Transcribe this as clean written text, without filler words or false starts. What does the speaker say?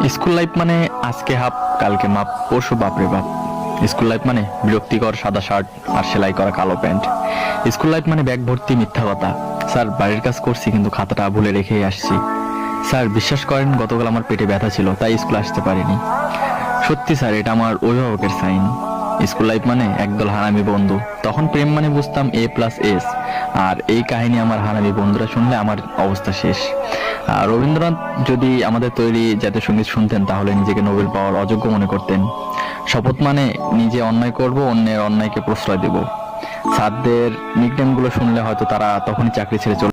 School life মানে আজকে half কালকে মাপ পরশু বাপরে বাপ। স্কুল লাইফ মানে বিরক্তিকর সাদা শার্ট আর সেলাই করা কালো প্যান্ট। স্কুল লাইফ মানে ব্যাগ ভর্তি মিথ্যা কথা। স্যার বাড়ির কাজ করছি কিন্তু খাতাটা ভুলে রেখেই আসছি। স্যার বিশ্বাস করেন গতকাল আমার পেটে ব্যথা ছিল তাই স্কুল আসতে পারিনি। সত্যি স্যার এটা আমার অভিভাবকের সাইন। স্কুল লাইফ মানে একদল হারামি বন্ধু, তখন প্রেম মানে বুঝতাম A+S। আর এই কাহিনী আমার হারামি বন্ধুরা শুনলে আমার অবস্থা শেষ। আর রবীন্দ্রনাথ যদি আমাদের তৈরি জাতীয় সঙ্গীত শুনতেন তাহলে নিজেকে নোবেল পাওয়ার অযোগ্য মনে করতেন। শপথ মানে নিজে অন্যায় করব, অন্যের অন্যায়কে প্রশ্রয় দেব। স্যারদের নিকনেম গুলো শুনলে হয়তো তারা তখনই চাকরি ছেড়ে চলে